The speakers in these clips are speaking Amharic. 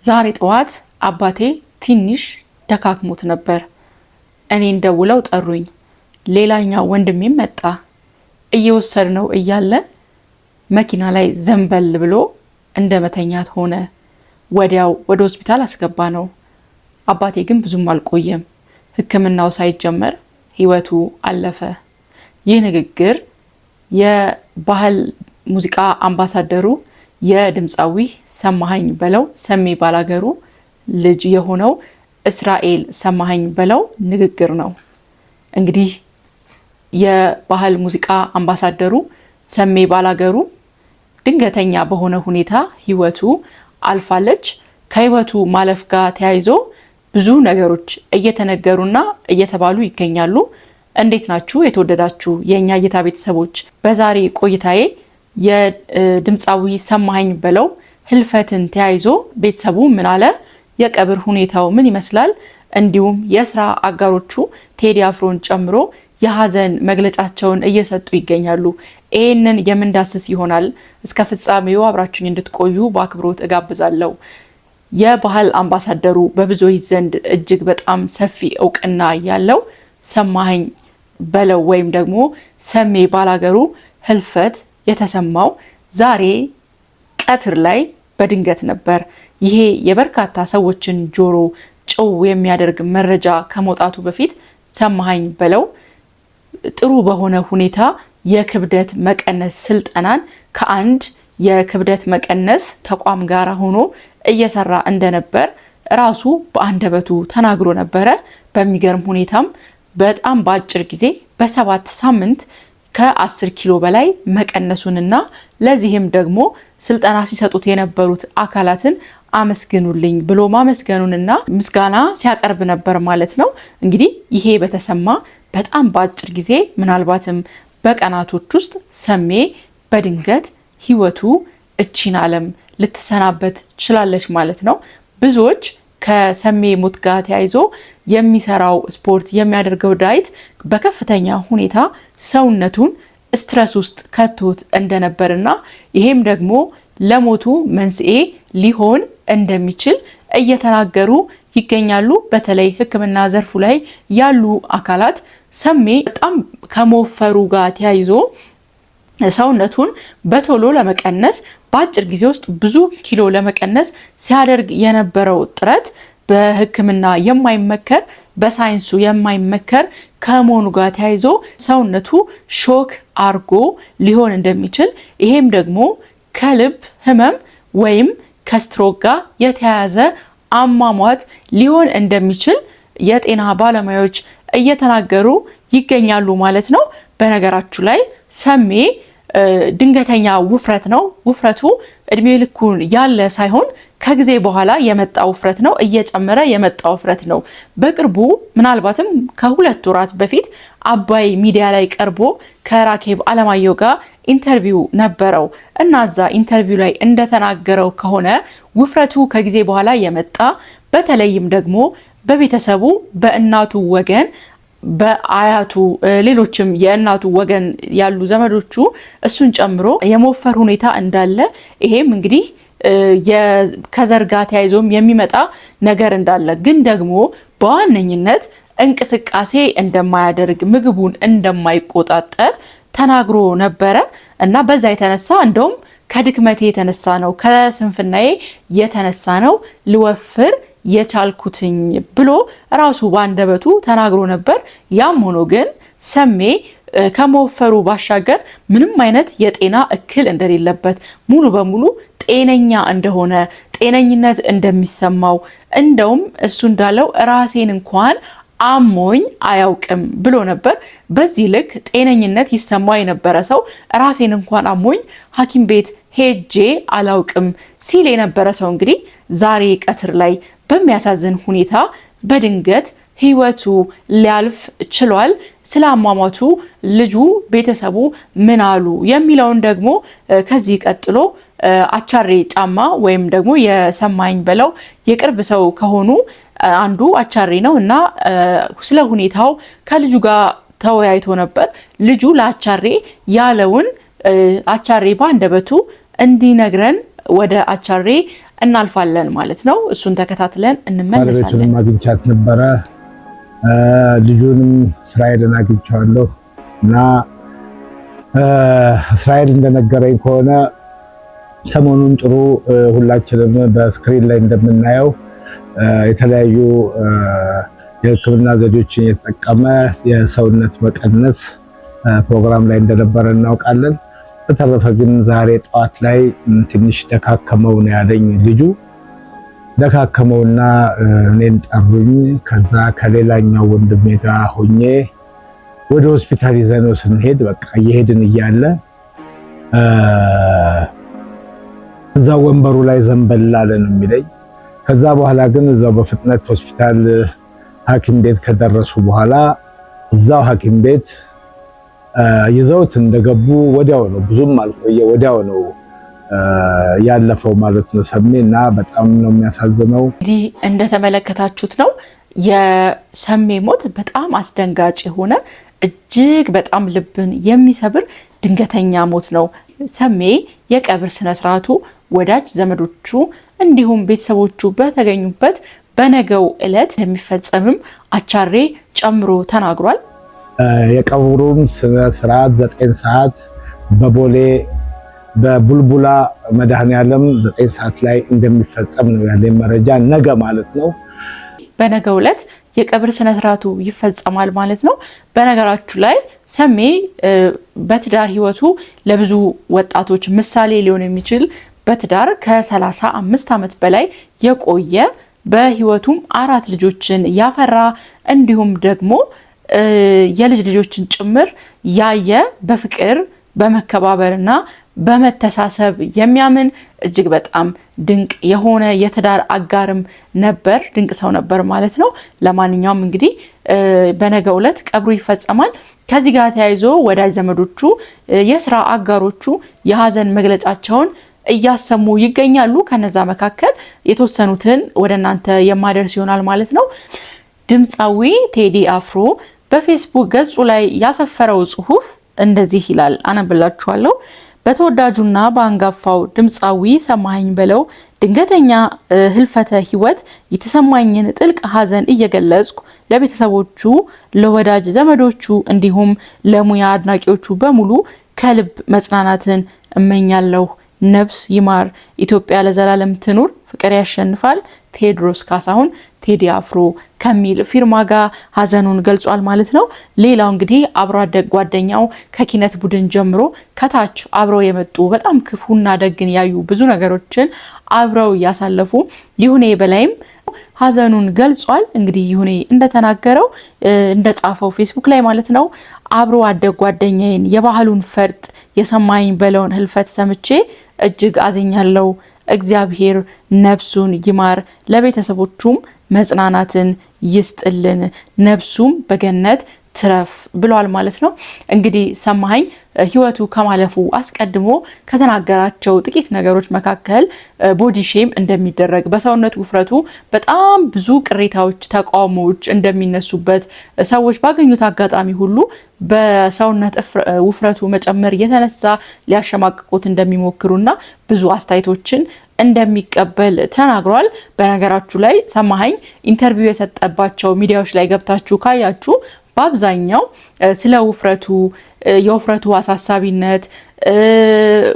ዛሬ ጠዋት አባቴ ትንሽ ደካክሞት ነበር። እኔን ደውለው ጠሩኝ። ሌላኛው ወንድሜም መጣ። እየወሰድነው እያለ መኪና ላይ ዘንበል ብሎ እንደመተኛት ሆነ። ወዲያው ወደ ሆስፒታል አስገባ ነው። አባቴ ግን ብዙም አልቆየም። ሕክምናው ሳይጀመር ህይወቱ አለፈ። ይህ ንግግር የባህል ሙዚቃ አምባሳደሩ የድምፃዊ ሰማኸኝ በለው ሰሜ ባላገሩ ልጅ የሆነው እስራኤል ሰማኸኝ በለው ንግግር ነው። እንግዲህ የባህል ሙዚቃ አምባሳደሩ ሰሜ ባላገሩ ድንገተኛ በሆነ ሁኔታ ህይወቱ አልፋለች። ከህይወቱ ማለፍ ጋር ተያይዞ ብዙ ነገሮች እየተነገሩና እየተባሉ ይገኛሉ። እንዴት ናችሁ የተወደዳችሁ የኛ እይታ ቤተሰቦች? በዛሬ ቆይታዬ የድምፃዊ ሰማኸኝ በለው ህልፈትን ተያይዞ ቤተሰቡ ምን አለ፣ የቀብር ሁኔታው ምን ይመስላል፣ እንዲሁም የስራ አጋሮቹ ቴዲ አፍሮን ጨምሮ የሀዘን መግለጫቸውን እየሰጡ ይገኛሉ። ይህንን የምንዳስስ ይሆናል። እስከ ፍጻሜው አብራችሁኝ እንድትቆዩ በአክብሮት እጋብዛለሁ። የባህል አምባሳደሩ በብዙዎች ዘንድ እጅግ በጣም ሰፊ እውቅና ያለው ሰማኸኝ በለው ወይም ደግሞ ሰሜ ባላገሩ ህልፈት የተሰማው ዛሬ ቀትር ላይ በድንገት ነበር። ይሄ የበርካታ ሰዎችን ጆሮ ጭው የሚያደርግ መረጃ ከመውጣቱ በፊት ሰማኸኝ በለው ጥሩ በሆነ ሁኔታ የክብደት መቀነስ ስልጠናን ከአንድ የክብደት መቀነስ ተቋም ጋር ሆኖ እየሰራ እንደነበር ራሱ በአንደበቱ ተናግሮ ነበረ። በሚገርም ሁኔታም በጣም በአጭር ጊዜ በ7 ሳምንት ከ10 ኪሎ በላይ መቀነሱንና ለዚህም ደግሞ ስልጠና ሲሰጡት የነበሩት አካላትን አመስግኑልኝ ብሎ ማመስገኑንና ምስጋና ሲያቀርብ ነበር ማለት ነው። እንግዲህ ይሄ በተሰማ በጣም በአጭር ጊዜ ምናልባትም በቀናቶች ውስጥ ሰሜ በድንገት ህይወቱ እቺን ዓለም ልትሰናበት ችላለች ማለት ነው። ብዙዎች ከሰሜ ሞት ጋር ተያይዞ የሚሰራው ስፖርት የሚያደርገው ዳይት በከፍተኛ ሁኔታ ሰውነቱን ስትረስ ውስጥ ከቶት እንደነበርና ይሄም ደግሞ ለሞቱ መንስኤ ሊሆን እንደሚችል እየተናገሩ ይገኛሉ። በተለይ ሕክምና ዘርፉ ላይ ያሉ አካላት ሰሜ በጣም ከመወፈሩ ጋር ተያይዞ ሰውነቱን በቶሎ ለመቀነስ በአጭር ጊዜ ውስጥ ብዙ ኪሎ ለመቀነስ ሲያደርግ የነበረው ጥረት በሕክምና የማይመከር በሳይንሱ የማይመከር ከመሆኑ ጋር ተያይዞ ሰውነቱ ሾክ አርጎ ሊሆን እንደሚችል ይሄም ደግሞ ከልብ ህመም ወይም ከስትሮክ ጋር የተያያዘ አሟሟት ሊሆን እንደሚችል የጤና ባለሙያዎች እየተናገሩ ይገኛሉ ማለት ነው። በነገራችሁ ላይ ሰሜ ድንገተኛ ውፍረት ነው። ውፍረቱ እድሜ ልኩን ያለ ሳይሆን ከጊዜ በኋላ የመጣ ውፍረት ነው። እየጨመረ የመጣ ውፍረት ነው። በቅርቡ ምናልባትም ከ2 ወራት በፊት አባይ ሚዲያ ላይ ቀርቦ ከራኬብ አለማየሁ ጋር ኢንተርቪው ነበረው እና እዛ ኢንተርቪው ላይ እንደተናገረው ከሆነ ውፍረቱ ከጊዜ በኋላ የመጣ በተለይም ደግሞ በቤተሰቡ በእናቱ ወገን በአያቱ ሌሎችም የእናቱ ወገን ያሉ ዘመዶቹ እሱን ጨምሮ የመወፈር ሁኔታ እንዳለ ይሄም እንግዲህ ከዘር ጋር ተያይዞም የሚመጣ ነገር እንዳለ ግን ደግሞ በዋነኝነት እንቅስቃሴ እንደማያደርግ ምግቡን እንደማይቆጣጠር ተናግሮ ነበረ እና በዛ የተነሳ እንደውም ከድክመቴ የተነሳ ነው ከስንፍናዬ የተነሳ ነው ልወፍር የቻልኩትኝ ብሎ ራሱ ባንደበቱ ተናግሮ ነበር። ያም ሆኖ ግን ሰሜ ከመወፈሩ ባሻገር ምንም አይነት የጤና እክል እንደሌለበት ሙሉ በሙሉ ጤነኛ እንደሆነ ጤነኝነት እንደሚሰማው እንደውም እሱ እንዳለው ራሴን እንኳን አሞኝ አያውቅም ብሎ ነበር። በዚህ ልክ ጤነኝነት ይሰማው የነበረ ሰው ራሴን እንኳን አሞኝ ሐኪም ቤት ሄጄ አላውቅም ሲል የነበረ ሰው እንግዲህ ዛሬ ቀትር ላይ በሚያሳዝን ሁኔታ በድንገት ህይወቱ ሊያልፍ ችሏል። ስለ አሟሟቱ ልጁ ቤተሰቡ ምን አሉ የሚለውን ደግሞ ከዚህ ቀጥሎ አቻሬ ጫማ ወይም ደግሞ የሰማኸኝ በለው የቅርብ ሰው ከሆኑ አንዱ አቻሬ ነው እና ስለ ሁኔታው ከልጁ ጋር ተወያይቶ ነበር። ልጁ ለአቻሬ ያለውን አቻሬ ባንደበቱ እንዲነግረን ወደ አቻሬ እናልፋለን ማለት ነው። እሱን ተከታትለን እንመለሳለን። ባለቤቱንም አግኝቻት ነበረ፣ ልጁንም እስራኤልን አግኝቻለሁ እና እስራኤል እንደነገረኝ ከሆነ ሰሞኑን ጥሩ ሁላችንም በስክሪን ላይ እንደምናየው የተለያዩ የሕክምና ዘዴዎችን የተጠቀመ የሰውነት መቀነስ ፕሮግራም ላይ እንደነበረ እናውቃለን። በተረፈ ግን ዛሬ ጠዋት ላይ ትንሽ ደካከመው ነው ያለኝ ልጁ። ደካከመውና እኔን ጠሩኝ። ከዛ ከሌላኛው ወንድሜ ጋር ሆኜ ወደ ሆስፒታል ይዘነው ስንሄድ በቃ እየሄድን እያለ እዛ ወንበሩ ላይ ዘንበል አለን የሚለኝ። ከዛ በኋላ ግን እዛው በፍጥነት ሆስፒታል ሐኪም ቤት ከደረሱ በኋላ እዛው ሐኪም ቤት ይዘውት እንደገቡ ወዲያው ነው፣ ብዙም አልቆየ፣ ወዲያው ነው ያለፈው ማለት ነው ሰሜና። በጣም ነው የሚያሳዝነው። እንግዲህ እንደተመለከታችሁት ነው የሰሜ ሞት በጣም አስደንጋጭ የሆነ እጅግ በጣም ልብን የሚሰብር ድንገተኛ ሞት ነው። ሰሜ የቀብር ስነስርዓቱ ወዳጅ ዘመዶቹ እንዲሁም ቤተሰቦቹ በተገኙበት በነገው ዕለት የሚፈጸምም አቻሬ ጨምሮ ተናግሯል። የቀብሩም ስነስርዓት 9 ሰዓት በቦሌ በቡልቡላ መድኃኔዓለም 9 ሰዓት ላይ እንደሚፈጸም ነው ያለኝ መረጃ፣ ነገ ማለት ነው። በነገው ዕለት የቀብር ስነስርዓቱ ይፈጸማል ማለት ነው። በነገራችሁ ላይ ሰሜ በትዳር ህይወቱ ለብዙ ወጣቶች ምሳሌ ሊሆን የሚችል በትዳር ከ35 ዓመት በላይ የቆየ በህይወቱም 4 ልጆችን ያፈራ እንዲሁም ደግሞ የልጅ ልጆችን ጭምር ያየ በፍቅር በመከባበርና በመተሳሰብ የሚያምን እጅግ በጣም ድንቅ የሆነ የትዳር አጋርም ነበር። ድንቅ ሰው ነበር ማለት ነው። ለማንኛውም እንግዲህ በነገው ዕለት ቀብሩ ይፈጸማል። ከዚህ ጋር ተያይዞ ወዳጅ ዘመዶቹ፣ የስራ አጋሮቹ የሀዘን መግለጫቸውን እያሰሙ ይገኛሉ። ከነዛ መካከል የተወሰኑትን ወደ እናንተ የማደርስ ይሆናል ማለት ነው። ድምፃዊ ቴዲ አፍሮ በፌስቡክ ገጹ ላይ ያሰፈረው ጽሁፍ እንደዚህ ይላል፣ አነብላችኋለሁ። በተወዳጁና በአንጋፋው ድምፃዊ ሰማኸኝ በለው ድንገተኛ ህልፈተ ህይወት የተሰማኝን ጥልቅ ሀዘን እየገለጽኩ ለቤተሰቦቹ፣ ለወዳጅ ዘመዶቹ እንዲሁም ለሙያ አድናቂዎቹ በሙሉ ከልብ መጽናናትን እመኛለሁ። ነፍስ ይማር፣ ኢትዮጵያ ለዘላለም ትኑር፣ ፍቅር ያሸንፋል፣ ቴዎድሮስ ካሳሁን ቴዲ አፍሮ ከሚል ፊርማ ጋር ሀዘኑን ገልጿል ማለት ነው። ሌላው እንግዲህ አብሮ አደግ ጓደኛው ከኪነት ቡድን ጀምሮ ከታች አብረው የመጡ በጣም ክፉና ደግን ያዩ ብዙ ነገሮችን አብረው እያሳለፉ ይሁኔ በላይም ሀዘኑን ገልጿል። እንግዲህ ይሁኔ እንደተናገረው እንደጻፈው ፌስቡክ ላይ ማለት ነው፣ አብሮ አደግ ጓደኛዬን የባህሉን ፈርጥ የሰማኸኝ በለውን ህልፈት ሰምቼ እጅግ አዝኛለሁ። እግዚአብሔር ነፍሱን ይማር፣ ለቤተሰቦቹም መጽናናትን ይስጥልን፣ ነፍሱም በገነት ትረፍ ብሏል ማለት ነው። እንግዲህ ሰማኸኝ ህይወቱ ከማለፉ አስቀድሞ ከተናገራቸው ጥቂት ነገሮች መካከል ቦዲ ሼም እንደሚደረግ፣ በሰውነት ውፍረቱ በጣም ብዙ ቅሬታዎች፣ ተቃውሞዎች እንደሚነሱበት፣ ሰዎች ባገኙት አጋጣሚ ሁሉ በሰውነት ውፍረቱ መጨመር የተነሳ ሊያሸማቅቁት እንደሚሞክሩና ብዙ አስተያየቶችን እንደሚቀበል ተናግሯል። በነገራችሁ ላይ ሰማኸኝ ኢንተርቪው የሰጠባቸው ሚዲያዎች ላይ ገብታችሁ ካያችሁ በአብዛኛው ስለ ውፍረቱ፣ የውፍረቱ አሳሳቢነት፣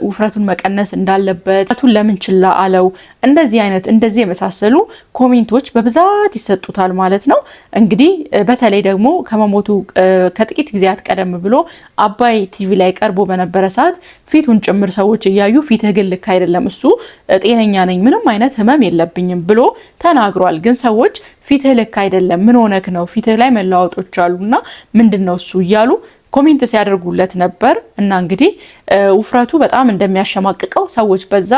ውፍረቱን መቀነስ እንዳለበት፣ ውፍረቱን ለምን ችላ አለው፣ እንደዚህ የመሳሰሉ ኮሜንቶች በብዛት ይሰጡታል ማለት ነው። እንግዲህ በተለይ ደግሞ ከመሞቱ ከጥቂት ጊዜያት ቀደም ብሎ አባይ ቲቪ ላይ ቀርቦ በነበረ ሰዓት ፊቱን ጭምር ሰዎች እያዩ ፊትህ ግን ልክ አይደለም፣ እሱ ጤነኛ ነኝ፣ ምንም አይነት ህመም የለብኝም ብሎ ተናግሯል። ግን ሰዎች ፊትህ ልክ አይደለም፣ ምን ሆነክ ነው፣ ፊትህ ላይ መለዋወጦች አሉና ምንድነው እሱ እያሉ ኮሜንት ሲያደርጉለት ነበር። እና እንግዲህ ውፍረቱ በጣም እንደሚያሸማቅቀው፣ ሰዎች በዛ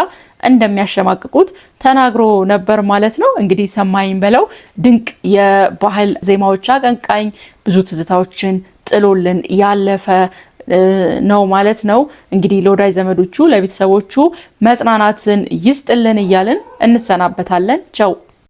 እንደሚያሸማቅቁት ተናግሮ ነበር ማለት ነው። እንግዲህ ሰማኸኝ በለው ድንቅ የባህል ዜማዎች አቀንቃኝ፣ ብዙ ትዝታዎችን ጥሎልን ያለፈ ነው ማለት ነው። እንግዲህ ለወዳጅ ዘመዶቹ፣ ለቤተሰቦቹ መጽናናትን ይስጥልን እያልን እንሰናበታለን። ቻው።